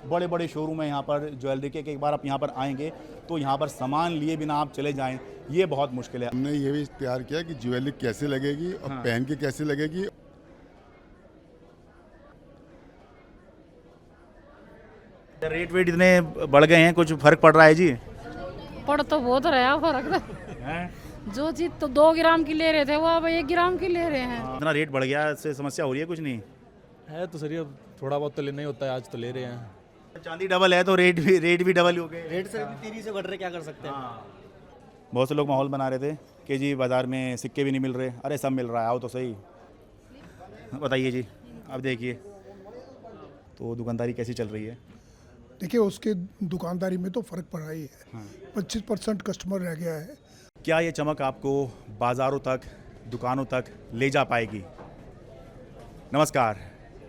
बड़े बड़े शोरूम है यहाँ पर ज्वेलरी के, कि एक बार आप यहाँ पर आएंगे तो यहाँ पर सामान लिए बिना आप चले जाएं, ये बहुत मुश्किल है। हमने ये भी तैयार किया कि ज्वेलरी कैसे लगेगी और हाँ। पहन के कैसे लगेगी। रेट वेट इतने बढ़ गए हैं, कुछ फर्क पड़ रहा है जी? पड़ तो बहुत रहा फर्क तो। जो चीज तो 2 ग्राम की ले रहे थे वो अब 1 ग्राम की ले रहे हैं। इतना रेट बढ़ गया, इससे समस्या हो रही है कुछ नहीं? है तो सर, अब थोड़ा बहुत तो लेना ही होता है, आज तो ले रहे हैं। चांदी डबल है तो रेट भी डबल हो गए। रेट से भी तेजी से बढ़ रहे, क्या कर सकते हैं। बहुत से लोग माहौल बना रहे थे कि जी बाज़ार में सिक्के भी नहीं मिल रहे। अरे सब मिल रहा है, आओ तो सही। बताइए जी, अब देखिए तो दुकानदारी कैसी चल रही है? देखिए उसके दुकानदारी में तो फ़र्क पड़ा ही है। 25% कस्टमर रह गया है। क्या ये चमक आपको बाज़ारों तक, दुकानों तक ले जा पाएगी? नमस्कार,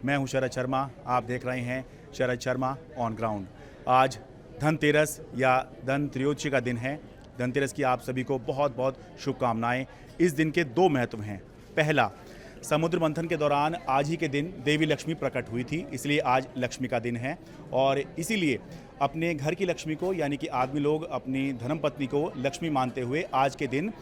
मैं हूं शरद शर्मा, आप देख रहे हैं शरद शर्मा ऑन ग्राउंड। आज धनतेरस या धन त्रयोदशी का दिन है। धनतेरस की आप सभी को बहुत बहुत शुभकामनाएं। इस दिन के 2 महत्व हैं। पहला, समुद्र मंथन के दौरान आज ही के दिन देवी लक्ष्मी प्रकट हुई थी, इसलिए आज लक्ष्मी का दिन है। और इसीलिए अपने घर की लक्ष्मी को, यानी कि आदमी लोग अपनी धर्मपत्नी को लक्ष्मी मानते हुए आज के दिन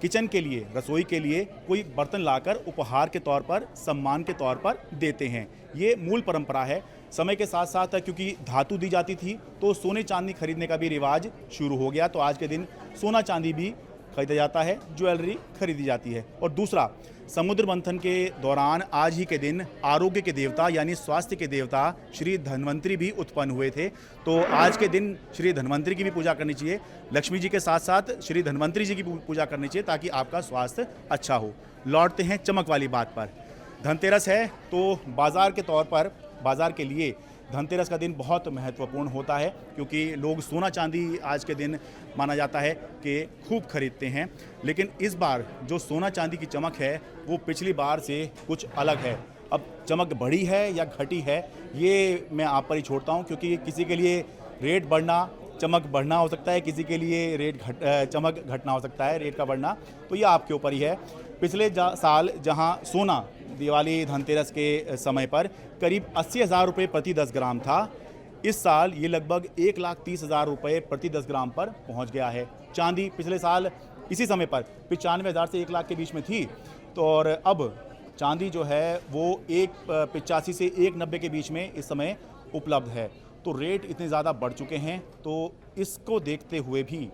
किचन के लिए, रसोई के लिए कोई बर्तन लाकर उपहार के तौर पर, सम्मान के तौर पर देते हैं। ये मूल परंपरा है। समय के साथ साथ क्योंकि धातु दी जाती थी तो सोने चांदी खरीदने का भी रिवाज शुरू हो गया, तो आज के दिन सोना चांदी भी खरीदा जाता है, ज्वेलरी खरीदी जाती है। और दूसरा, समुद्र मंथन के दौरान आज ही के दिन आरोग्य के देवता यानी स्वास्थ्य के देवता श्री धन्वंतरी भी उत्पन्न हुए थे। तो आज के दिन श्री धन्वंतरी की भी पूजा करनी चाहिए। लक्ष्मी जी के साथ साथ श्री धन्वंतरी जी की पूजा करनी चाहिए ताकि आपका स्वास्थ्य अच्छा हो। लौटते हैं चमक वाली बात पर। धनतेरस है तो बाज़ार के तौर पर, बाज़ार के लिए धनतेरस का दिन बहुत महत्वपूर्ण होता है, क्योंकि लोग सोना चांदी आज के दिन माना जाता है कि खूब खरीदते हैं। लेकिन इस बार जो सोना चांदी की चमक है वो पिछली बार से कुछ अलग है। अब चमक बढ़ी है या घटी है ये मैं आप पर ही छोड़ता हूँ, क्योंकि किसी के लिए रेट बढ़ना, चमक बढ़ना हो सकता है, किसी के लिए चमक घटना हो सकता है, रेट का बढ़ना, तो ये आपके ऊपर ही है। पिछले साल जहाँ सोना दिवाली धनतेरस के समय पर करीब 80,000 रुपये प्रति 10 ग्राम था, इस साल ये लगभग 1,30,000 रुपये प्रति 10 ग्राम पर पहुंच गया है। चांदी पिछले साल इसी समय पर 95,000 से 1 लाख के बीच में थी, तो और अब चांदी जो है वो 1,85 से 1,90 के बीच में इस समय उपलब्ध है। तो रेट इतने ज़्यादा बढ़ चुके हैं, तो इसको देखते हुए भी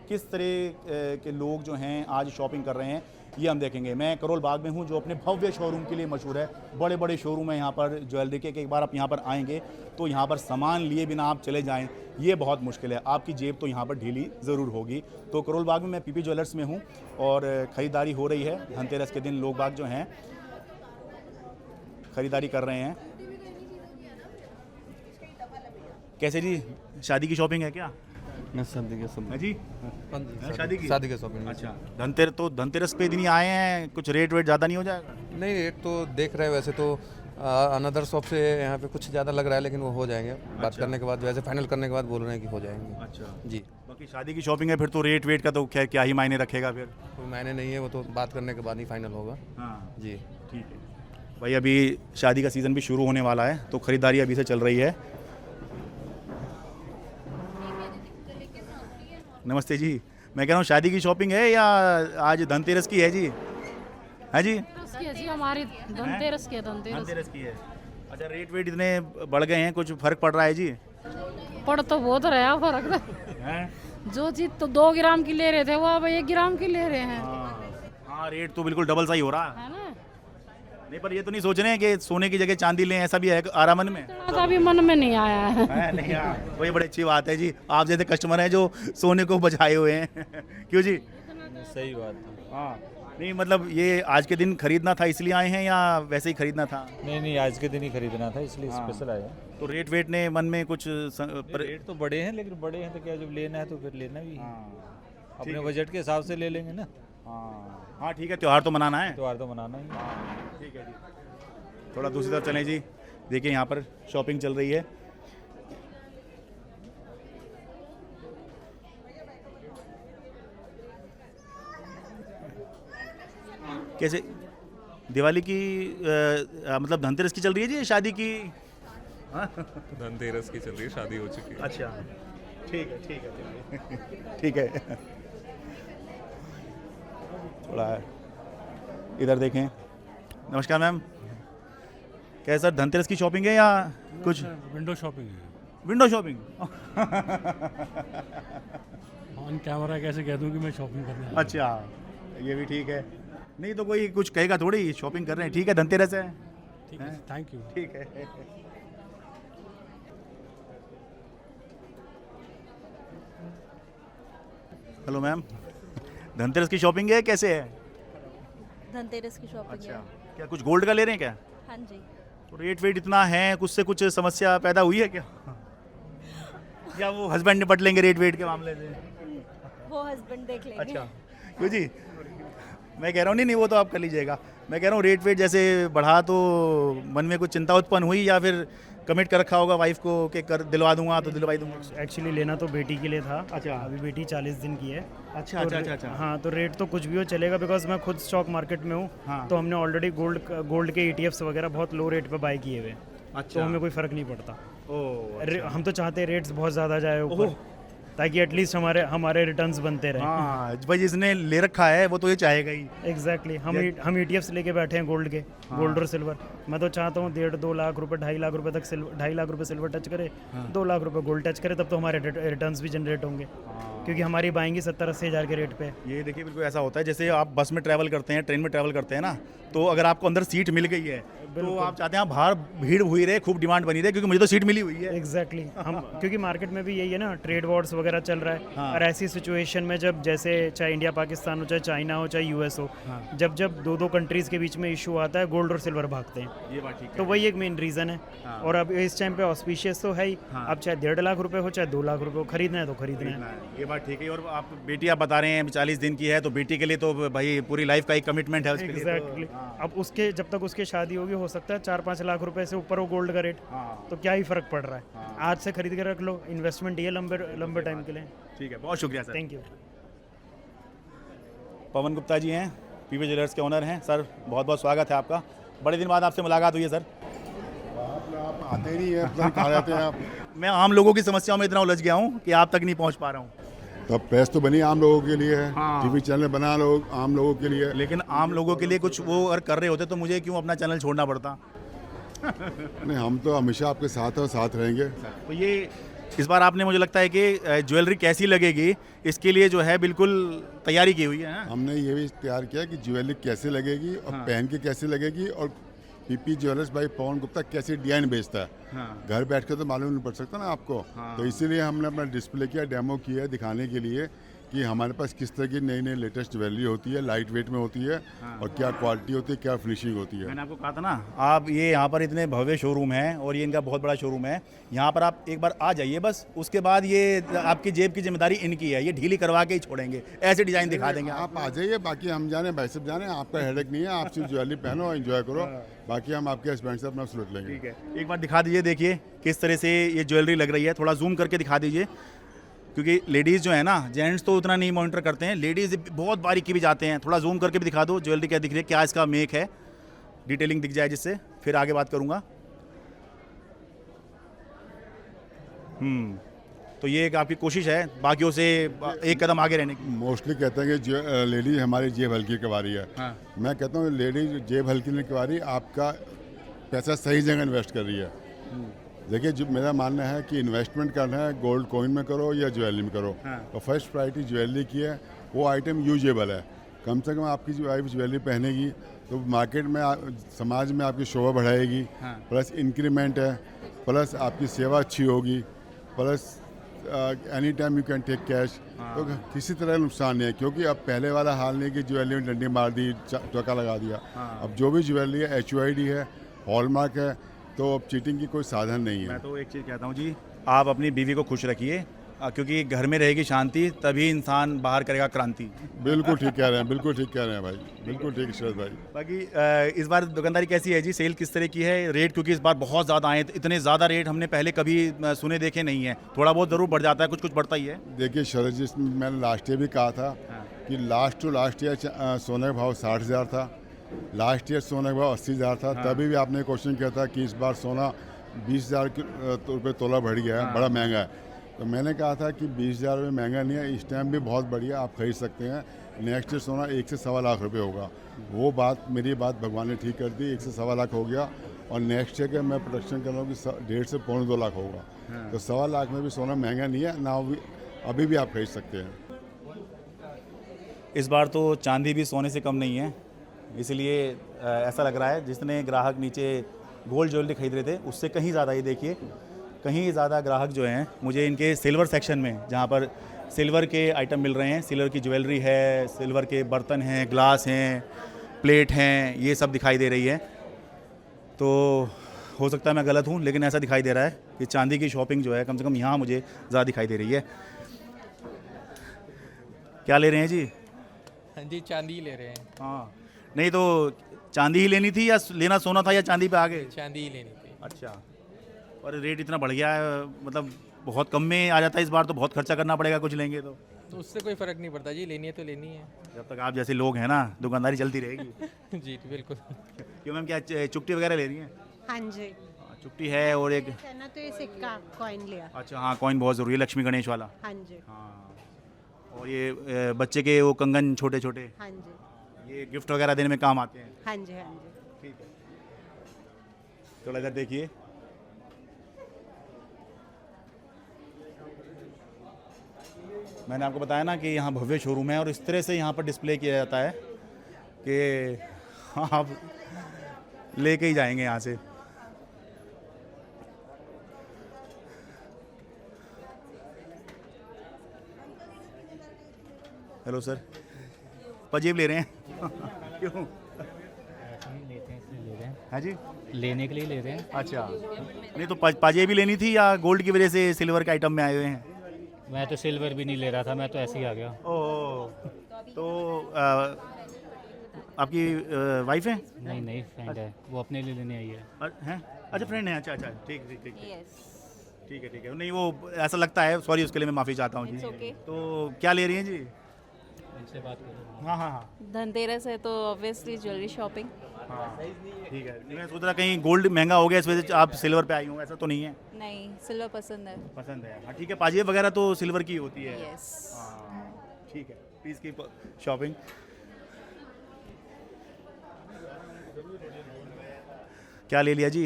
किस तरह के लोग जो हैं आज शॉपिंग कर रहे हैं ये हम देखेंगे। मैं करोल बाग में हूँ जो अपने भव्य शोरूम के लिए मशहूर है। बड़े बड़े शोरूम है यहाँ पर ज्वेलरी के, कि एक बार आप यहाँ पर आएंगे तो यहाँ पर सामान लिए बिना आप चले जाएं, ये बहुत मुश्किल है। आपकी जेब तो यहाँ पर ढीली ज़रूर होगी। तो करोल बाग में मैं पीपी ज्वेलर्स में हूँ और ख़रीदारी हो रही है। धनतेरस के दिन लोग बाग जो हैं ख़रीदारी कर रहे हैं। कैसे जी, शादी की शॉपिंग है क्या? शादी के सब है जी? शादी की? शादी के शॉपिंग। अच्छा, धनतेरस पे दिन ही आए हैं, कुछ रेट वेट ज़्यादा नहीं हो जाएगा? नहीं, रेट तो देख रहे हैं वैसे तो अनदर शॉप से यहाँ पे कुछ ज़्यादा लग रहा है, लेकिन वो हो जाएंगे। बात करने के बाद, वैसे फाइनल करने के बाद बोल रहे हैं कि हो जाएंगे। अच्छा जी, बाकी शादी की शॉपिंग है फिर तो रेट वेट का तो क्या ही मायने रखेगा फिर? कोई मायने नहीं है, वो तो बात करने के बाद ही फाइनल होगा। हाँ जी, ठीक है भाई। अभी शादी का सीज़न भी शुरू होने वाला है तो ख़रीदारी अभी से चल रही है। नमस्ते जी, मैं कह रहा हूँ शादी की शॉपिंग है या आज धनतेरस की है जी? है जी? धनतेरस की है जी, हमारी धनतेरस की है। धनतेरस की है। अच्छा, रेट वेट इतने बढ़ गए हैं, कुछ फर्क पड़ रहा है जी? पड़ तो बहुत रहा फर्क तो। हैं? जो चीज तो 2 ग्राम की ले रहे थे वो अब 1 ग्राम की ले रहे हैं। हाँ, रेट तो बिल्कुल डबल सा ही हो रहा है। है ना? नहीं, पर ये तो नहीं सोच रहे हैं कि सोने की जगह चांदी लें, ऐसा भी है आरा मन में? इतना भी मन में नहीं आया है। नहीं यार, वही बड़ी अच्छी बात है जी। आप जैसे कस्टमर हैं जो सोने को बचाए हुए हैं। क्यों जी? सही बात है। हाँ, नहीं मतलब ये आज के दिन खरीदना था इसलिए आए हैं या वैसे ही खरीदना था? नहीं, आज के दिन ही खरीदना था, इसलिए स्पेशल आया। तो रेट वेट ने मन में कुछ रेट तो बड़े हैं, लेकिन बड़े हैं तो क्या, जब लेना है तो फिर लेना भी है। अपने बजट के हिसाब से ले लेंगे ना। हाँ ठीक है, त्यौहार तो मनाना है। त्योहार तो मनाना ही। ठीक है जी। थोड़ा दूसरी तरफ चलें जी। देखिए यहाँ पर शॉपिंग चल रही है। कैसे दिवाली की मतलब धनतेरस की चल रही है जी, शादी की? धनतेरस की चल रही है, शादी हो चुकी है। अच्छा, ठीक है ठीक है ठीक है। थोड़ा इधर देखें। नमस्कार मैम, क्या है सर, धनतेरस की शॉपिंग है या कुछ? विंडो शॉपिंग है। Window shopping? ऑन कैमरा कैसे कह दूं कि मैं शॉपिंग करने आया हूं। अच्छा, ये भी ठीक है। नहीं तो कोई कुछ कहेगा थोड़ी, शॉपिंग कर रहे हैं, ठीक है, धनतेरस है। ठीक है, थैंक यू। ठीक है। हेलो मैम, धनतेरस की शॉपिंग है, कैसे है? धनतेरस की शॉपिंग अच्छा, है। क्या कुछ गोल्ड का ले रहे हैं क्या? हाँ जी। तो रेट वेट इतना है, कुछ से कुछ समस्या पैदा हुई है क्या? या वो हस्बैंड निपट लेंगे रेट वेट के मामले से? वो हस्बैंड देख लेंगे। अच्छा, क्यों जी? मैं कह रहा हूँ नहीं वो तो आप कर लीजिएगा। मैं कह रहा हूँ रेट वेट जैसे बढ़ा तो मन में कुछ चिंता उत्पन्न हुई, या फिर कमिट कर रखा होगा वाइफ को कि कर दिलवा दूंगा तो दिलवाई दूंगा? एक्चुअली लेना तो बेटी के लिए था। अच्छा। अभी बेटी 40 दिन की है। अच्छा तो अच्छा। हाँ, तो रेट तो कुछ भी हो चलेगा, बिकॉज मैं खुद स्टॉक मार्केट में हूँ। हाँ। तो हमने ऑलरेडी गोल्ड के ETFs वगैरह बहुत लो रेट पे बाय किए हुए। अच्छा। तो हमें कोई फ़र्क नहीं पड़ता। ओह, हम तो चाहते हैं रेट्स बहुत ज़्यादा जाए ऊपर, ताकि एटलीस्ट हमारे रिटर्न्स बनते रहे। हाँ भाई, जिसने ले रखा है वो तो ये चाहेगा ही। एग्जैक्टली। हम ETFs लेके बैठे हैं गोल्ड के। गोल्ड और सिल्वर। मैं तो चाहता हूँ 1.5-2 लाख रुपए, 2.5 लाख रुपए तक 2.5 लाख रुपए सिल्वर टच करे, 2 लाख रुपए गोल्ड टच करे, तब तो हमारे रिटर्न्स भी जनरेट होंगे। क्योंकि हमारी बाइंग 70-80 हज़ार के रेट पे। ये देखिए, बिल्कुल ऐसा होता है जैसे आप बस में ट्रैवल करते हैं, ट्रेन में ट्रैवल करते हैं ना, तो अगर आपको अंदर सीट मिल गई है तो आप चाहते हैं आप बाहर भीड़ हुई रहे, खूब डिमांड बनी रहे, क्योंकि मुझे तो सीट मिली हुई है। एग्जैक्टली। हम क्योंकि मार्केट में भी यही है ना, ट्रेड वॉर्स वगैरह चल रहा है। हाँ। और ऐसी सिचुएशन में जब जैसे चाहे इंडिया पाकिस्तान हो, चाहे चाइना हो, चाहे US हो, जब दो कंट्रीज़ के बीच में इशू आता है, गोल्ड और सिल्वर भागते हैं। ये बात ठीक है। तो वही एक मेन रीज़न है। और अब इस टाइम पे ऑस्पिशियस तो है ही। अब चाहे 1.5 लाख रुपए हो, चाहे 2 लाख रुपए हो, खरीदना है तो खरीदना है। ये बात ठीक है। और आप बेटी आप बता रहे हैं 40 दिन की है, तो बेटी के लिए तो भाई पूरी लाइफ का एक कमिटमेंट है उसके लिए। एग्जैक्टली। अब उसके जब तक उसकी शादी होगी, हो सकता है 4-5 लाख रुपए से ऊपर हो गोल्ड का रेट। तो क्या ही फर्क पड़ रहा है। आज से खरीद के रख लो, इन्वेस्टमेंट ये लंबे टाइम के लिए। ठीक है, बहुत शुक्रिया sir. Thank you. Pavan Gupta ji हैं, PV ज्वेलर्स के ओनर हैं। सर बहुत बहुत स्वागत है आपका, बड़े दिन बाद आपसे मुलाकात हुई है सर। आप आते नहीं है, पता नहीं कहाँ रहते हैं आप। मैं आम लोगों की समस्याओं में इतना उलझ गया हूँ कि आप तक नहीं पहुँच पा रहा हूँ। तो प्रेस तो बनी आम लोगों के लिए है। हाँ। TV चैनल बना लोग आम लोगों के लिए। लेकिन आम लोगों के लिए कुछ वो अगर कर रहे होते तो मुझे क्यों अपना चैनल छोड़ना पड़ता? नहीं, हम तो हमेशा आपके साथ हैं और साथ रहेंगे। तो ये इस बार आपने, मुझे लगता है कि ज्वेलरी कैसी लगेगी इसके लिए जो है बिल्कुल तैयारी की हुई है। हमने ये भी तैयार किया कि ज्वेलरी कैसे लगेगी और पहन के कैसे लगेगी, और PP ज्वेलर्स भाई पवन गुप्ता कैसे डिजाइन बेचता है। घर बैठ के तो मालूम नहीं पड़ सकता ना आपको। तो इसीलिए हमने अपना डिस्प्ले किया, डेमो किया है दिखाने के लिए कि हमारे पास किस तरह की नई नई लेटेस्ट ज्वेलरी होती है, लाइट वेट में होती है, और क्या क्वालिटी होती है, क्या फिनिशिंग होती है। मैंने आपको कहा था ना, आप ये यहाँ पर इतने भव्य शोरूम है और ये इनका बहुत बड़ा शोरूम है। यहाँ पर आप एक बार आ जाइए बस, उसके बाद ये आपकी जेब की जिम्मेदारी इनकी है, ये ढीली करवा के ही छोड़ेंगे, ऐसे डिजाइन दिखा देंगे। आप आ जाइए, बाकी हम जाने, भाई सब जाने, आपका हेडेक नहीं है। आप सिर्फ ज्वेलरी पहनो, एंजॉय करो, बाकी हम आपके हस्बैंड से अपना सलूट लेंगे। ठीक है, एक बार दिखा दीजिए, देखिए किस तरह से ये ज्वेलरी लग रही है, थोड़ा जूम करके दिखा दीजिए, क्योंकि लेडीज़ जो है ना, जेंट्स तो उतना नहीं मॉनिटर करते हैं, लेडीज़ बहुत बारीकी भी जाते हैं। थोड़ा जूम करके भी दिखा दो ज्वेलरी क्या दिख रही है, क्या इसका मेक है, डिटेलिंग दिख जाए, जिससे फिर आगे बात करूँगा। तो ये एक आपकी कोशिश है बाकियों से एक कदम आगे रहने की। मोस्टली कहते हैं कि लेडीज हमारी जेब हल्की करवा रही है। मैं कहता हूँ लेडीज जेब हल्की नहीं करवा रही, आपका पैसा सही जगह इन्वेस्ट कर रही है। देखिए, जो मेरा मानना है कि इन्वेस्टमेंट करना है, गोल्ड कॉइन में करो या ज्वेलरी में करो। तो फर्स्ट प्रायोरिटी ज्वेलरी की है, वो आइटम यूजेबल है। कम से कम आपकी जो वाइफ ज्वेलरी पहनेगी तो मार्केट में समाज में आपकी शोभा बढ़ाएगी, प्लस इंक्रीमेंट है, प्लस आपकी सेवा अच्छी होगी, plus any time you can take cash. तो किसी तरह का नुकसान नहीं है, क्योंकि अब पहले वाला हाल नहीं कि ज्वेलरी में डंडी मार दी, टका लगा दिया। अब जो भी ज्वेलरी है HUID है, हॉलमार्क है, तो अब चीटिंग की कोई साधन नहीं है। मैं तो एक चीज़ कहता हूँ जी, आप अपनी बीवी को खुश रखिए, क्योंकि घर में रहेगी शांति, तभी इंसान बाहर करेगा क्रांति। बिल्कुल ठीक कह रहे हैं, बिल्कुल ठीक कह रहे हैं भाई, बिल्कुल ठीक शरद भाई। बाकी इस बार दुकानदारी कैसी है जी, सेल किस तरह की है, रेट क्योंकि इस बार बहुत ज़्यादा आए, इतने ज़्यादा रेट हमने पहले कभी सुने देखे नहीं है। थोड़ा बहुत ज़रूर बढ़ जाता है, कुछ कुछ बढ़ता ही है। देखिए शरद जी, मैंने लास्ट ईयर भी कहा था कि लास्ट टू लास्ट ईयर सोने का भाव 60,000 था, लास्ट ईयर सोने का भाव 80,000 था। तभी भी आपने क्वेश्चन किया था कि इस बार सोना 20,000 रुपये तोला बढ़ गया है, बड़ा महंगा है। तो मैंने कहा था कि 20,000 रुपये महंगा नहीं है, इस टाइम भी बहुत बढ़िया, आप खरीद सकते हैं। नेक्स्ट ईयर सोना 1 से सवा लाख रुपये होगा। वो बात, मेरी बात भगवान ने ठीक कर दी, 1 से सवा लाख हो गया। और नेक्स्ट ईयर का मैं प्रोडक्शन कर रहा हूँ कि 1.5 से 2.25 लाख होगा। तो सवा लाख में भी सोना महंगा नहीं है ना, अभी भी आप खरीद सकते हैं। इस बार तो चांदी भी सोने से कम नहीं है, इसलिए ऐसा लग रहा है जितने ग्राहक नीचे गोल्ड ज्वेलरी खरीद रहे थे उससे कहीं ज़्यादा, ये देखिए कहीं ज़्यादा ग्राहक जो हैं मुझे इनके सिल्वर सेक्शन में, जहाँ पर सिल्वर के आइटम मिल रहे हैं, सिल्वर की ज्वेलरी है, सिल्वर के बर्तन हैं, ग्लास हैं, प्लेट हैं, ये सब दिखाई दे रही है। तो हो सकता है मैं गलत हूँ, लेकिन ऐसा दिखाई दे रहा है कि चांदी की शॉपिंग जो है कम से कम यहाँ मुझे ज़्यादा दिखाई दे रही है। क्या ले रहे हैं जी? हाँ जी, चांदी ही ले रहे हैं। हाँ, नहीं तो चांदी ही लेनी थी या लेना सोना था, या चांदी पे आ गए? चांदी ही लेनी थी। अच्छा, और रेट इतना बढ़ गया है, मतलब बहुत कम में आ जाता है, इस बार तो बहुत खर्चा करना पड़ेगा कुछ लेंगे तो उससे कोई फ़र्क नहीं पड़ता जी, लेनी है तो लेनी है। जब तक आप जैसे लोग हैं ना, दुकानदारी चलती रहेगी। जी बिल्कुल। क्यों मैम, क्या चुट्टी वगैरह ले रही हैं? हाँ जी, चुट्टी है और एक, ना तो ये सिक्का कॉइन लिया। अच्छा हाँ, कॉइन बहुत ज़रूरी है, लक्ष्मी गणेश वाला। हाँ जी, हाँ, और ये बच्चे के वो कंगन छोटे छोटे, हाँ जी, ये गिफ्ट वगैरह देने में काम आते हैं। हाँ जी, हाँ जी। ठीक है, थोड़ा इधर देखिए। मैंने आपको बताया ना कि यहाँ भव्य शोरूम है और इस तरह से यहाँ पर डिस्प्ले किया जाता है कि आप लेके ही जाएंगे यहाँ से। हेलो सर, पजेब ले रहे हैं? क्यों? लेते हैं इसलिए ले रहे हैं। हाँ जी, लेने के लिए ले रहे हैं। अच्छा, नहीं तो पाजेब भी लेनी थी या गोल्ड की वजह से सिल्वर के आइटम में आए हुए हैं? मैं तो सिल्वर भी नहीं ले रहा था, मैं तो ऐसे ही आ गया। ओह, तो आपकी वाइफ है? नहीं नहीं, फ्रेंड है, वो अपने लिए लेने आई है। हैं? अच्छा, फ्रेंड है, अच्छा अच्छा, ठीक ठीक ठीक ठीक है ठीक है। नहीं वो ऐसा लगता है, सॉरी उसके लिए मैं माफ़ी चाहता हूँ जी। तो क्या ले रही हैं जी? उनसे बात करो। हाँ हाँ हाँ धनतेरस है तो ऑब्वियसली ज्वेलरी शॉपिंग। हाँ, ठीक है। मैं सोच रहा कहीं गोल्ड महंगा हो गया इस वजह से आप सिल्वर पे आई हूँ, ऐसा तो नहीं है? नहीं, सिल्वर पसंद है। पसंद है, हाँ ठीक है। पाजेब वगैरह तो सिल्वर की होती है। यस। हाँ, ठीक है, प्लीज़ की शॉपिंग। क्या ले लिया जी?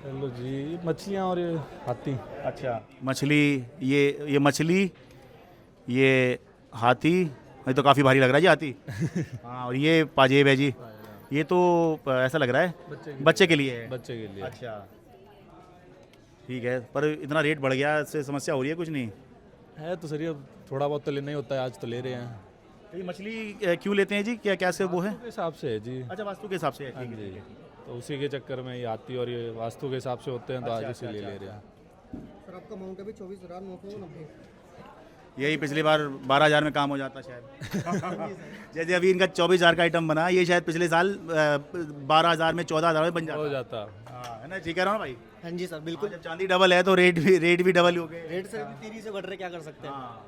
हेलो जी, मछलियाँ और ये हाथी। अच्छा, मछली, ये मछली, ये हाथी, ये तो काफ़ी भारी लग रहा है जी हाथी। हाँ, और ये पाजेब है जी, ये तो ऐसा लग रहा है बच्चे के लिए है। बच्चे के लिए। अच्छा, ठीक है, पर इतना रेट बढ़ गया, इससे समस्या हो रही है कुछ नहीं? है तो सर, ये थोड़ा बहुत तो लेना ही होता है, आज तो ले रहे हैं। तो ये मछली क्यों लेते हैं जी, क्या क्या से वो है? के हिसाब से है जी। अच्छा, वास्तु के हिसाब से है, हाँ ठीक है, जी, ठीक है। तो उसी के चक्कर में ये आती और ये वास्तु के हिसाब से होते हैं, तो आज इसीलिए ले रहे हैं। सर आपका अमाउंट अभी 24,990। यही पिछली बार 12,000 में काम हो जाता शायद। जैसे अभी इनका 24,000 का आइटम बना, ये शायद पिछले साल 12,000 में 14,000 में बन हो जाता। जाता। हाँ, है ना, ठीक है ना भाई? हाँ जी सर, बिल्कुल। जब चांदी डबल है तो रेट भी डबल हो गए। रेट सर भी तेजी से बढ़ रहे, क्या कर सकते हैं। हाँ,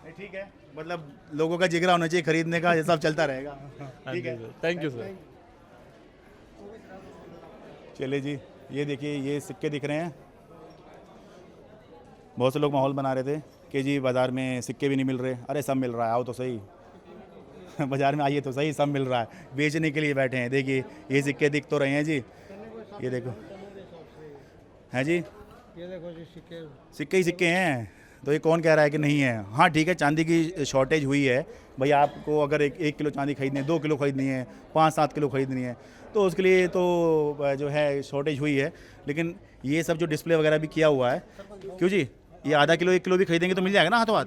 नहीं, ठीक है, मतलब लोगों का जिगरा होना चाहिए खरीदने का, ये सब चलता रहेगा। ठीक है, थैंक यू सर। चलिए जी, ये देखिए, ये सिक्के दिख रहे हैं। बहुत से लोग माहौल बना रहे थे कि जी बाज़ार में सिक्के भी नहीं मिल रहे। अरे सब मिल रहा है, आओ तो सही। बाज़ार में आइए तो सही, सब मिल रहा है, बेचने के लिए बैठे हैं। देखिए ये सिक्के दिख तो रहे हैं जी, ये देखो, हैं जी, ये देखो जी, सिक्के ही सिक्के हैं। तो ये कौन कह रहा है कि नहीं है? हाँ ठीक है, चांदी की शॉर्टेज हुई है भाई। आपको अगर 1 किलो चांदी खरीदनी है, 2 किलो खरीदनी है, 5-7 किलो खरीदनी है, तो उसके लिए तो जो है शॉर्टेज हुई है। लेकिन ये सब जो डिस्प्ले वगैरह भी किया हुआ है, क्यों जी, ये आधा किलो 1 किलो भी खरीदेंगे तो मिल जाएगा ना हाथों हाथ?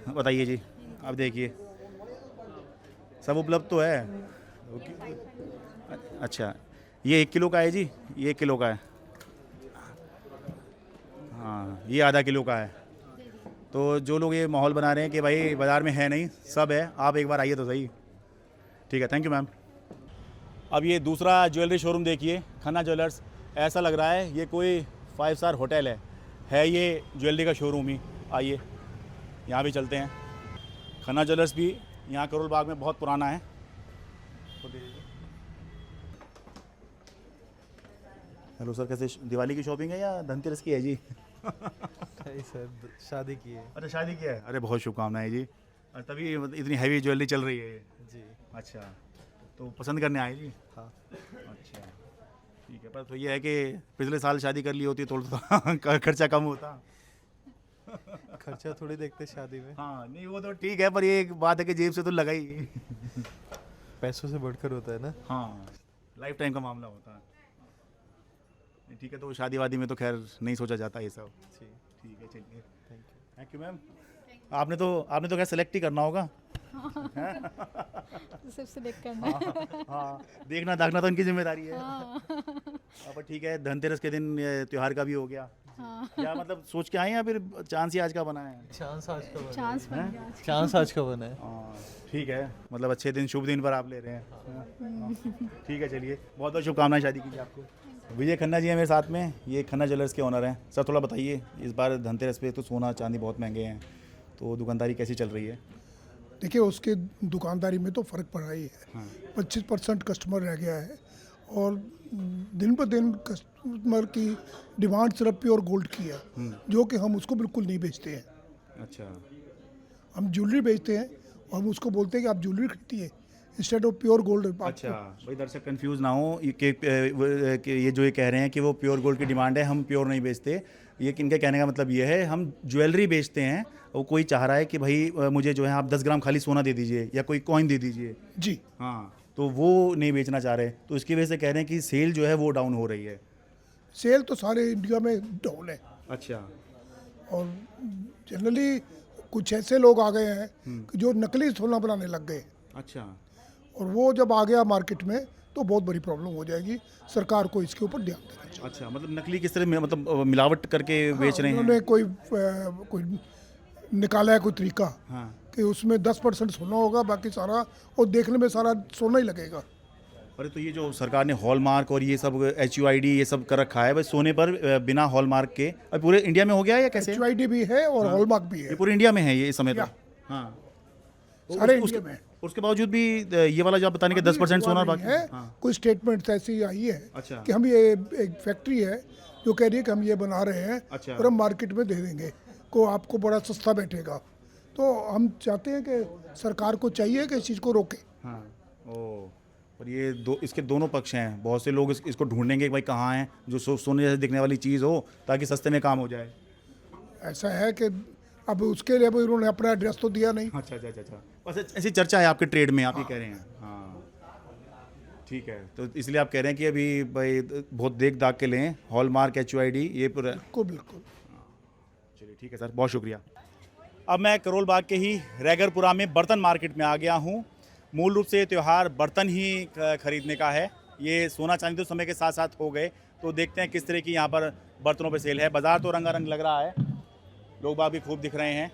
बताइए जी, अब देखिए सब उपलब्ध तो है। अच्छा, ये 1 किलो का है जी, ये 1 किलो का है। हाँ, ये आधा किलो का है। तो जो लोग ये माहौल बना रहे हैं कि भाई बाज़ार में है नहीं, सब है, आप एक बार आइए तो सही। ठीक है, थैंक यू मैम। अब ये दूसरा ज्वेलरी शोरूम देखिए, खन्ना ज्वेलर्स। ऐसा लग रहा है ये कोई 5 स्टार होटल है ये ज्वेलरी का शोरूम ही। आइए यहाँ भी चलते हैं। खन्ना ज्वेलर्स भी यहाँ करोल बाग में बहुत पुराना है। हेलो सर, कैसे दिवाली की शॉपिंग है या धनतेरस की है जी? सर शादी की है अच्छा, शादी की है। अरे बहुत शुभकामनाएं जी। और तभी इतनी हैवी ज्वेलरी चल रही है ये। जी। अच्छा, तो पसंद करने आए जी? हाँ। अच्छा, ठीक है। पर तो ये है कि पिछले साल शादी कर ली होती थोड़ा तो खर्चा कम होता। खर्चा थोड़ी देखते शादी में, हाँ, नहीं वो तो ठीक है, पर ये एक बात है कि जेब से तो लगा ही। पैसों से बढ़कर होता है ना। हाँ, लाइफ टाइम का मामला होता है। ठीक है, तो शादी वादी में तो खैर नहीं सोचा जाता ये सब। जी। ठीक है, चलिए, थैंक यू मैम। आपने तो खैर सेलेक्ट ही करना होगा। सिर्फ सिलेक्ट करना है। हाँ, देखना दाखना तो इनकी जिम्मेदारी है। पर ठीक है, धनतेरस के दिन ये त्योहार का भी हो गया। क्या मतलब सोच के आए हैं या फिर चांस ही आज का बना है? चांस आज का बना चांस बन गया। है। चांस आज का बना है। हाँ, ठीक है, मतलब अच्छे दिन, शुभ दिन पर आप ले रहे हैं। हाँ, ठीक है, चलिए, बहुत बहुत शुभकामनाएं शादी की आपको। विजय खन्ना जी हैं मेरे साथ में, ये खन्ना ज्वेलर्स के ओनर हैं। सर थोड़ा बताइए, इस बार धनतेरस पे तो सोना चांदी बहुत महंगे हैं, तो दुकानदारी कैसी चल रही है? देखिए, उसके दुकानदारी में तो फ़र्क पड़ा ही है। 25% कस्टमर रह गया है और दिन ब दिन कस्टमर की डिमांड सिर्फ प्योर गोल्ड की है, जो कि हम उसको बिल्कुल नहीं बेचते हैं। अच्छा, हम ज्वेलरी बेचते हैं और हम उसको बोलते हैं कि आप ज्वेलरी खरीदिए इंस्टेड ऑफ प्योर गोल्ड। अच्छा भाई, दर्शक कंफ्यूज ना हो कि ये जो ये कह रहे हैं कि वो प्योर गोल्ड की डिमांड है, हम प्योर नहीं बेचते। ये इनके कहने का मतलब ये है, हम ज्वेलरी बेचते हैं। वो कोई चाह रहा है कि भाई मुझे जो है आप 10 ग्राम खाली सोना दे दीजिए या कोई कॉइन दे दीजिए जी। हाँ, तो वो नहीं बेचना चाह रहे, तो इसकी वजह से कह रहे हैं कि सेल जो है वो डाउन हो रही है। सेल तो सारे इंडिया में डाउन है अच्छा, और जनरली कुछ ऐसे लोग आ गए हैं कि जो नकली सोना बनाने लग गए, अच्छा, और वो जब आ गया मार्केट में तो बहुत बड़ी प्रॉब्लम हो जाएगी। सरकार को इसके ऊपर ध्यान देना चाहिए। अच्छा, मतलब नकली किस तरह मतलब मिलावट करके बेच रहे हैं? उन्होंने कोई निकाला है कोई तरीका हाँ, कि उसमें 10% सोना होगा, बाकी सारा और देखने में सारा सोना ही लगेगा। अरे तो ये जो सरकार ने हॉलमार्क और ये सब HUID ये सब कर रखा है, भाई सोने पर बिना हॉलमार्क के, अब पूरे इंडिया में हो गया है या कैसे? HUID भी है और हॉलमार्क भी ये है, पूरे इंडिया में है ये इस समय तक? हाँ, सारे इंडिया में। उसके बावजूद भी ये वाला जो आप बताने के 10% सोना बाकी है। हाँ, कुछ स्टेटमेंट्स ऐसी आई है अच्छा, कि हम ये एक फैक्ट्री है जो कह रही है कि हम ये बना रहे हैं अच्छा, और हम मार्केट में दे देंगे को आपको बड़ा सस्ता बैठेगा। तो हम चाहते हैं कि सरकार को चाहिए कि इस चीज़ को रोके। हाँ, ओ, और ये इसके दोनों पक्ष हैं। बहुत से लोग इसको ढूंढेंगे कि भाई कहाँ है जो सोने जैसे दिखने वाली चीज़ हो ताकि सस्ते में काम हो जाए। ऐसा है कि अब उसके लिए उन्होंने अपना एड्रेस तो दिया नहीं। अच्छा अच्छा अच्छा, बस ऐसी चर्चा है आपके ट्रेड में, आप ये कह रहे हैं? हाँ, ठीक है, तो इसलिए आप कह रहे हैं कि अभी भाई बहुत देख दाग के लें, हॉलमार्क HUID ये पूरा। बिल्कुल। चलिए ठीक है सर, बहुत शुक्रिया। अब मैं करोल बाग के ही रैगरपुरा में बर्तन मार्केट में आ गया हूँ। मूल रूप से ये त्यौहार बर्तन ही खरीदने का है। ये सोना चांदी तो समय के साथ साथ हो गए, तो देखते हैं किस तरह की यहाँ पर बर्तनों पे सेल है। बाज़ार तो रंगारंग लग रहा है, लोग बाग भी खूब दिख रहे हैं।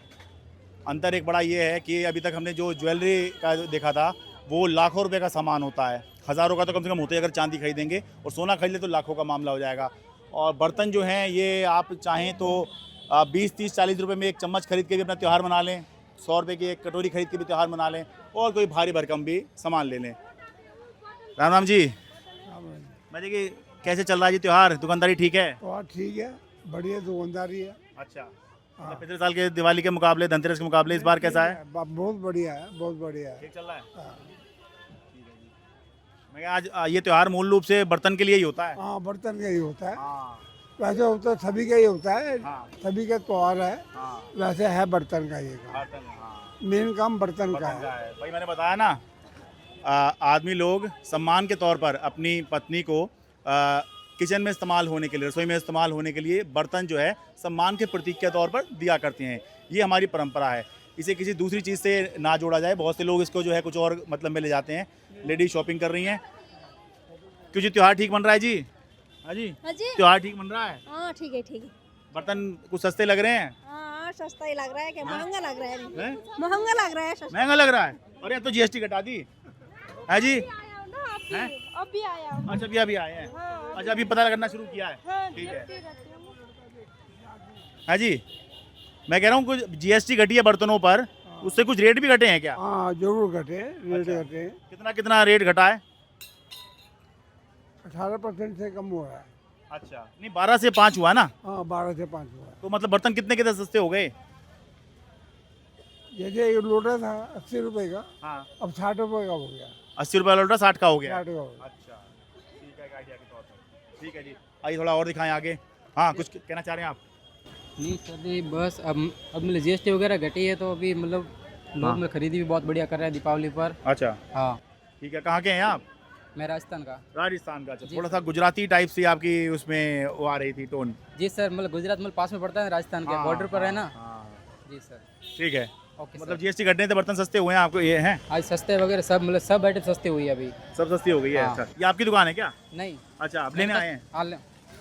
अंतर एक बड़ा ये है कि अभी तक हमने जो ज्वेलरी का देखा था वो लाखों रुपए का सामान होता है, हज़ारों का तो कम से कम होता है अगर चांदी खरीदेंगे, और सोना खरीद ले तो लाखों का मामला हो जाएगा। और बर्तन जो हैं ये आप चाहें तो 20, 30, 40 रुपये में एक चम्मच खरीद के भी अपना त्यौहार मना लें, 100 रुपये की एक कटोरी खरीद के भी त्यौहार मना लें, और कोई भारी भरकम भी सामान ले लें। राम राम जी। मैं देखिए कैसे चल रहा है जी त्यौहार, दुकानदारी ठीक है? ठीक है, बढ़िया दुकानदारी है। अच्छा, मतलब पिछले साल के दिवाली के मुकाबले, धनतेरस के मुकाबले इस बार कैसा है? बहुत बढ़िया है, बहुत बढ़िया है। ठीक चल रहा है? ठीक है जी। मैं आज ये त्यौहार मूल रूप से बर्तन के लिए ही होता है? हाँ, बर्तन का ही होता है। हाँ, वैसे होता सभी का ही होता है, हाँ, सभी का त्योहार है। हाँ, वैसे है बर्तन का ये काम, बर्तन, हाँ, मेन काम बर्तन का बर्तन है। का है। भाई मैंने बताया ना, आदमी लोग सम्मान के तौर पर अपनी पत्नी को किचन में इस्तेमाल होने के लिए, रसोई में इस्तेमाल होने के लिए बर्तन जो है सम्मान के प्रतीक के तौर पर दिया करते हैं। ये हमारी परंपरा है, इसे किसी दूसरी चीज़ से ना जोड़ा जाए। बहुत से लोग इसको जो है कुछ और मतलब में ले जाते हैं। लेडीज शॉपिंग कर रही हैं। क्यों जी, त्यौहार ठीक बन रहा है जी? हाँ जी, त्यौहार ठीक बन रहा है? हाँ ठीक है ठीक है। बर्तन कुछ सस्ते लग रहे हैं? हाँ सस्ता ही लग रहा है, क्या महंगा लग रहा है? हैं? महंगा लग रहा है, सस्ता महंगा लग रहा है? अरे अब तो GST घटा दी है जी। हैं? अभी आया। अच्छा, अभी आए हैं। अच्छा, अभी पता करना शुरू किया है। ठीक है, हाँ जी। मैं कह रहा हूँ कुछ GST घटी है बर्तनों पर, उससे कुछ रेट भी घटे हैं क्या? हाँ, जरूर घटे, रेट अच्छा। घटे। कितना रेट घटा है? 18% से कम हो रहा है। अच्छा, नहीं 12 से 5 हुआ ना, हाँ 12 से 5 हुआ। तो मतलब बर्तन कितने के सस्ते हो गए? जैसे ये लोटा था 80 रुपए का, हाँ, अब 60 रुपए का हो गया। 80 रुपये लोटा 60 का हो गया। 60 का हो गया। अच्छा, ठीक है, एक आइडिया के तौर पर। ठीक है जी, आइए थोड़ा और दिखाएं आगे। हाँ, कुछ कहना चाह रहे हैं आप? नहीं सर, अभी बस अब मतलब GST वगैरह घटी है तो अभी मतलब लोग में खरीदी भी बहुत बढ़िया कर रहे हैं दीपावली पर। अच्छा, हाँ, ठीक है, कहाँ के हैं आप? मैं राजस्थान का। राजस्थान का। अच्छा, जी। थोड़ा सा गुजराती टाइप से आपकी उसमें वो आ रही थी टोन। जी सर, मतलब गुजरात मतलब पास में पड़ता है राजस्थान के, हाँ, बॉर्डर पर है ना। हाँ, जी सर। ठीक है, ओके मतलब सर। GST घटने से बर्तन सस्ते हुए हैं आपको, ये हैं आज सस्ते वगैरह सब मतलब सब आइटम सस्ते हुई है अभी। सब सस्ती हो गई है। हाँ। अच्छा, ये आपकी दुकान है क्या? नहीं। अच्छा, आप लेने आए हैं?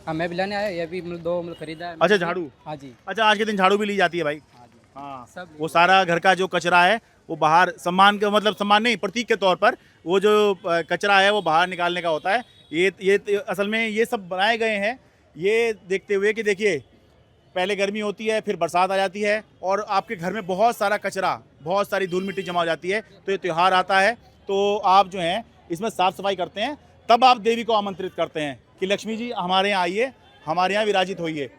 हाँ, मैं भी लेने आया, ये भी मतलब 2 मतलब खरीदा है। अच्छा, झाड़ू। हाँ जी। अच्छा, आज के दिन झाड़ू भी ली जाती है भाई? हाँ जी। हाँ, सब वो सारा घर का जो कचरा है वो बाहर, सम्मान का मतलब सम्मान नहीं, प्रतीक के तौर पर वो जो कचरा है वो बाहर निकालने का होता है। ये असल में ये सब बनाए गए हैं ये देखते हुए कि देखिए पहले गर्मी होती है, फिर बरसात आ जाती है और आपके घर में बहुत सारा कचरा, बहुत सारी धूल मिट्टी जमा हो जाती है। तो ये त्यौहार आता है तो आप जो हैं इसमें साफ़ सफाई करते हैं, तब आप देवी को आमंत्रित करते हैं कि लक्ष्मी जी हमारे यहाँ आइए, हमारे यहाँ विराजित होइए।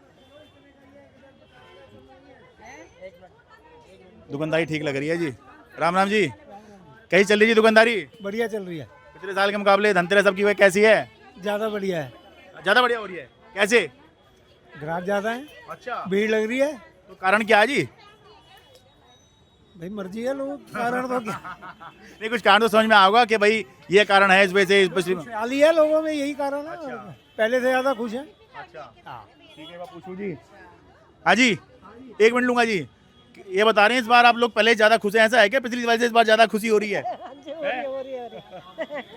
दुकानदारी ठीक लग रही है जी। राम राम जी, कैसी चल रही है दुकानदारी? बढ़िया चल रही है, पिछले साल के मुकाबले धनतेरस सबकी वह कैसी है? ज़्यादा बढ़िया है। ज़्यादा बढ़िया हो रही है? कैसे? ग्राहक ज़्यादा है, अच्छा, भीड़ लग रही है। तो कारण क्या है जी? भाई मर्जी है लोग, कारण तो क्या, नहीं, कुछ कारण तो समझ में आएगा कि भाई ये कारण है इस वजह से खुशहाली है लोगों में, यही कारण है। अच्छा। पहले से ज़्यादा खुश है। अच्छा, ठीक है, मैं पूछूं जी। हाँ जी, 1 मिनट लूंगा जी। ये बता रहे हैं इस बार आप लोग पहले ज़्यादा खुश हैं, ऐसा है क्या? पिछली बार से इस बार ज़्यादा खुशी हो रही है?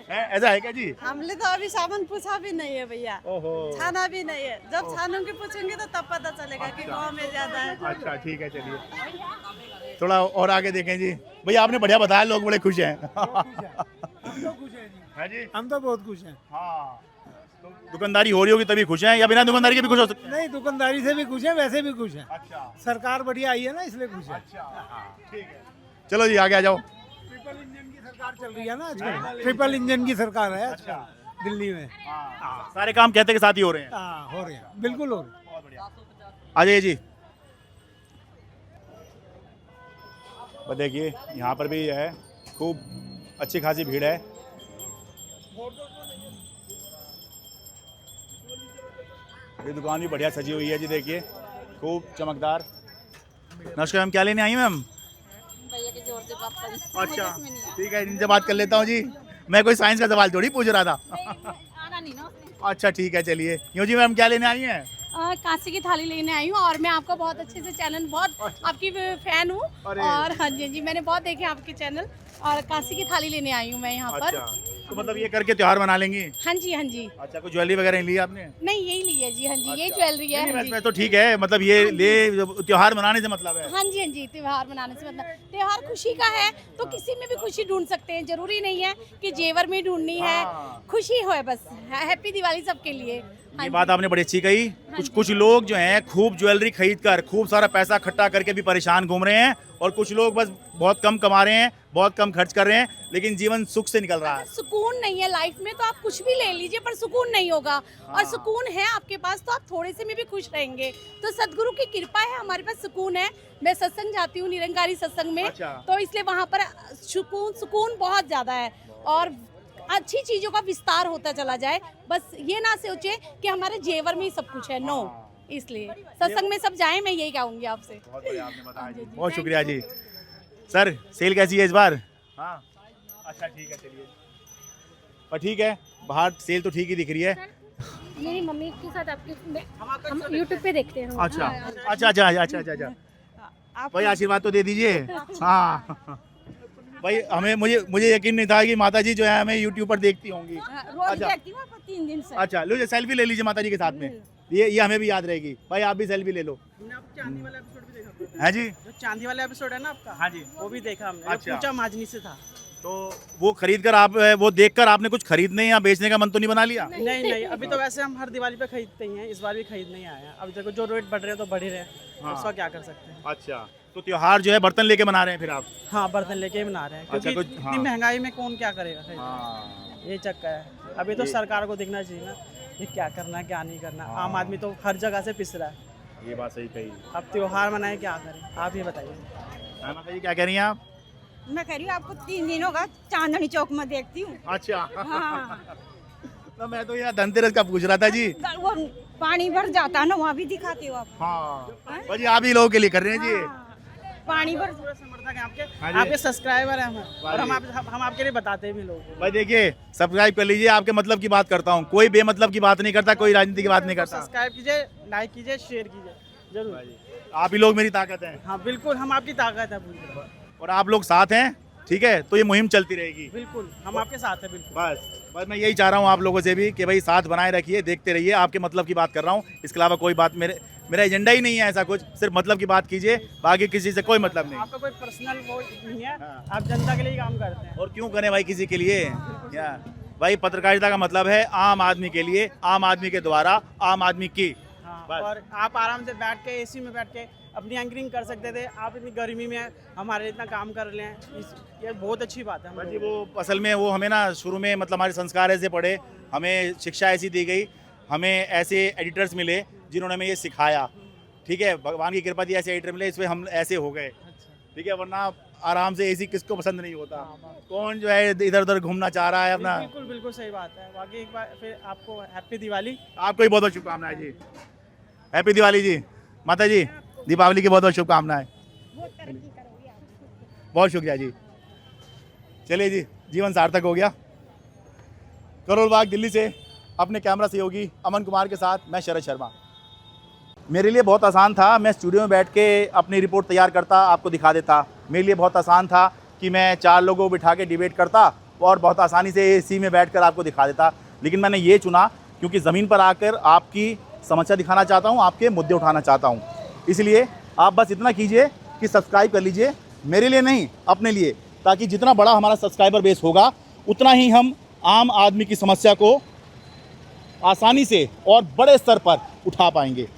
हैं? ऐसा है क्या जी? हमने तो अभी सामान पूछा भी नहीं है भैया, ओहो, छाना भी नहीं है। जब छानोंगे पूछेंगे तो तब पता चलेगा कि गांव में ज्यादा है। अच्छा, ठीक है, चलिए थोड़ा और आगे देखें जी। भैया आपने बढ़िया बताया, लोग बड़े खुश हैं। है जी? हम तो बहुत खुश हैं। हाँ, तो दुकानदारी हो रही होगी तभी खुश हैं या बिना दुकानदारी के भी खुश हो सकते हैं? नहीं, दुकानदारी से भी खुश है, वैसे भी खुश है। अच्छा, सरकार बढ़िया आई है ना, इसलिए खुश है। ठीक है, चलो जी आगे आ जाओ। ट्रिपल इंजन की सरकार चल रही है ना आजकल, ट्रिपल इंजन की सरकार है आजकल दिल्ली में। सारे काम कहते के साथ ही हो रहे हैं। हाँ, हो रहे हैं, बिल्कुल हो रहे हैं। बहुत बढ़िया, आ जाइए जी। बस देखिए यहाँ पर भी है, खूब अच्छी खासी भीड़ है। ये दुकान भी बढ़िया सजी हुई है जी, देखिए खूब चमकदार। नमस्कार मैम, क्या लेने आई मैम? भैया के जोर से बात करें। अच्छा, ठीक है, इनसे बात कर लेता हूँ जी। मैं कोई साइंस का सवाल थोड़ी पूछ रहा था। आना नहीं ना। अच्छा, ठीक है, चलिए। यूँ जी मैम, क्या लेने आई हैं? कांसी की थाली लेने आई हूँ और मैं आपका बहुत अच्छे से चैनल, बहुत आपकी फैन हूँ। और हाँ जी, मैंने बहुत देखे आपके चैनल और कांसी की थाली लेने आई हूँ मैं यहाँ पर। अच्छा, तो मतलब ये करके त्योहार मना लेंगी? हाँ जी, हाँ जी। अच्छा, कोई ज्वेलरी वगैरह नहीं ली आपने? नहीं, यही ली है जी। हाँ जी, यही ज्वेलरी है। नहीं, हाँ जी। वैसे तो ठीक है, मतलब ये ले त्योहार मनाने से मतलब है। हाँ जी, हाँ जी, त्योहार मनाने से मतलब त्योहार खुशी का है तो किसी में भी खुशी ढूंढ सकते हैं। जरूरी नहीं है कि जेवर में ढूंढनी है, खुशी हो बस। हैप्पी दिवाली सबके लिए। ये बात आपने बड़ी अच्छी कही। कुछ लोग जो हैं खूब ज्वेलरी खरीद कर खूब सारा पैसा इकट्ठा करके भी परेशान घूम रहे हैं और कुछ लोग बस बहुत कम कमा रहे हैं, बहुत कम खर्च कर रहे हैं, लेकिन जीवन सुख से निकल रहा है। सुकून नहीं है लाइफ में तो आप कुछ भी ले लीजिए पर सुकून नहीं होगा। और सुकून है आपके पास तो आप थोड़े से में भी खुश रहेंगे। तो सदगुरु की कृपा है, हमारे पास सुकून है। मैं सत्संग जाती हूँ, निरंकारी सत्संग में। अच्छा। तो इसलिए वहाँ पर सुकून बहुत ज्यादा है और अच्छी चीजों का विस्तार होता चला जाए। बस ये ना सोचे कि हमारे जेवर में ही सब कुछ है। नो, इसलिए सत्संग में सब जाएं, मैं यही कहूँगी आपसे। बहुत बढ़िया आपने बताया जी, बहुत शुक्रिया जी। सर, सेल कैसी है इस बार? हाँ, अच्छा, ठीक है, चलिए। पर ठीक है, बाहर सेल तो ठीक ही दिख रही है। मेरी मम्मी के साथ आपके हम यूट्यूब पे देखते हैं। अच्छा, अच्छा, अच्छा, अच्छा, अच्छा, अच्छा। भाई आशीर्वाद तो दे दीजिए। हाँ भाई, मुझे यकीन नहीं था कि माता जी जो है हमें यूट्यूब पर देखती होंगी। रोज देखती हूँ 3 दिन से। अच्छा, लो, सेल्फी ले लीजिए माता जी के साथ में, ये हमें भी याद रहेगी। भाई आप भी सेल्फी ले लो। चांदी वाला एपिसोड भी देखा है जी? जो चांदी वाला एपिसोड है ना आपका, हाँ जी, वो भी देखा हमने। अच्छा। पूछा माजनी से था। तो वो खरीद कर आप, वो देख कर आपने कुछ खरीदने या बेचने का मन तो नहीं बना लिया? नहीं, अभी तो वैसे हम हर दिवाली पे खरीदते ही हैं, इस बार भी खरीदने ही आए हैं। अभी देखो जो रेट बढ़ रहे हैं तो बढ़ ही रहे हैं, उसका क्या कर सकते हैं। अच्छा, तो त्योहार जो है बर्तन लेके मना रहे हैं फिर आप? हाँ, बर्तन लेके ही बना रहे हैं क्योंकि इतनी महंगाई में कौन क्या करेगा। ये चक्कर है। अभी तो सरकार को दिखना चाहिए ना कि क्या करना है क्या नहीं करना। आम आदमी तो हर जगह से पिस रहा है। ये बात सही कही। अब त्योहार मनाए क्या करें, आप ही बताइए। माता जी क्या कह रही हैं आप? मैं कह रही हूँ आपको 3 दिन होगा चांदनी चौक में देखती हूँ। अच्छा हाँ। तो मैं तो यहाँ धनतेरस का पूछ रहा था जी। वो पानी भर जाता है ना, वहाँ भी दिखाते हो आप। हाँ भाई आप ही लोगों के लिए कर रहे हैं जी। पानी भर पूरे समर्थक हैं आपके, हाँ जी। आपके सब्सक्राइबर हैं हम, और हम आपके लिए बताते भी लोगों को। भाई देखिए सब्सक्राइब कर लीजिए, आपके मतलब की बात करता हूँ, कोई बेमतलब की बात नहीं करता, कोई राजनीति की बात नहीं करता। सब्सक्राइब कीजिए, लाइक कीजिए, शेयर कीजिए जरूर। आप ही लोग मेरी ताकत हैं। हाँ बिल्कुल, हम आपकी ताकत है पूरी। और आप लोग साथ हैं, ठीक है, तो ये मुहिम चलती रहेगी। बिल्कुल हम आपके साथ हैं, बिल्कुल। बस मैं यही चाह रहा हूँ आप लोगों से भी कि भाई साथ बनाए रखिए, देखते रहिए, आपके मतलब की बात कर रहा हूँ, इसके अलावा कोई बात मेरा एजेंडा ही नहीं है ऐसा कुछ, सिर्फ मतलब की बात कीजिए, बाकी किसी से कोई मतलब नहीं। आपका कोई पर्सनल वो नहीं है, आप जनता के लिए काम करते हैं। और क्यों करें भाई किसी के लिए, क्या भाई पत्रकारिता का मतलब है आम आदमी के लिए, आम आदमी के द्वारा, आम आदमी की। हाँ, और आप आराम से बैठ के एसी में बैठ के अपनी एंकरिंग कर सकते थे, आप इतनी गर्मी में हमारे इतना काम कर रहे हैं, ये बहुत अच्छी बात है। जी वो असल में वो हमें ना शुरू में मतलब हमारे संस्कार ऐसे पढ़े, हमें शिक्षा ऐसी दी गई, हमें ऐसे एडिटर्स मिले जिन्होंने हमें ये सिखाया, ठीक है, भगवान की कृपा थी, ऐसे एडिटर मिले, इसमें हम ऐसे हो गए, ठीक है, वरना आराम से एसी किसको पसंद नहीं होता, कौन जो है इधर उधर घूमना चाह रहा है अपना। बिल्कुल बिल्कुल सही बात है। बाकी एक बार फिर आपको हैप्पी दिवाली। आपको भी बहुत बहुत शुभकामनाएं जी, हैप्पी दिवाली जी। माता जी दीपावली की बहुत बहुत शुभकामनाएं। बहुत शुक्रिया जी। चलिए जी, जीवन सार्थक हो गया। करोल बाग दिल्ली से अपने कैमरा सहयोगी अमन कुमार के साथ मैं शरद शर्मा। मेरे लिए बहुत आसान था, मैं स्टूडियो में बैठ के अपनी रिपोर्ट तैयार करता, आपको दिखा देता। मेरे लिए बहुत आसान था कि मैं 4 लोगों को बिठा के डिबेट करता और बहुत आसानी से एसी में बैठकर आपको दिखा देता, लेकिन मैंने ये चुना क्योंकि ज़मीन पर आकर आपकी समस्या दिखाना चाहता हूँ, आपके मुद्दे उठाना चाहता हूँ। इसलिए आप बस इतना कीजिए कि सब्सक्राइब कर लीजिए, मेरे लिए नहीं अपने लिए, ताकि जितना बड़ा हमारा सब्सक्राइबर बेस होगा उतना ही हम आम आदमी की समस्या को आसानी से और बड़े स्तर पर उठा पाएंगे।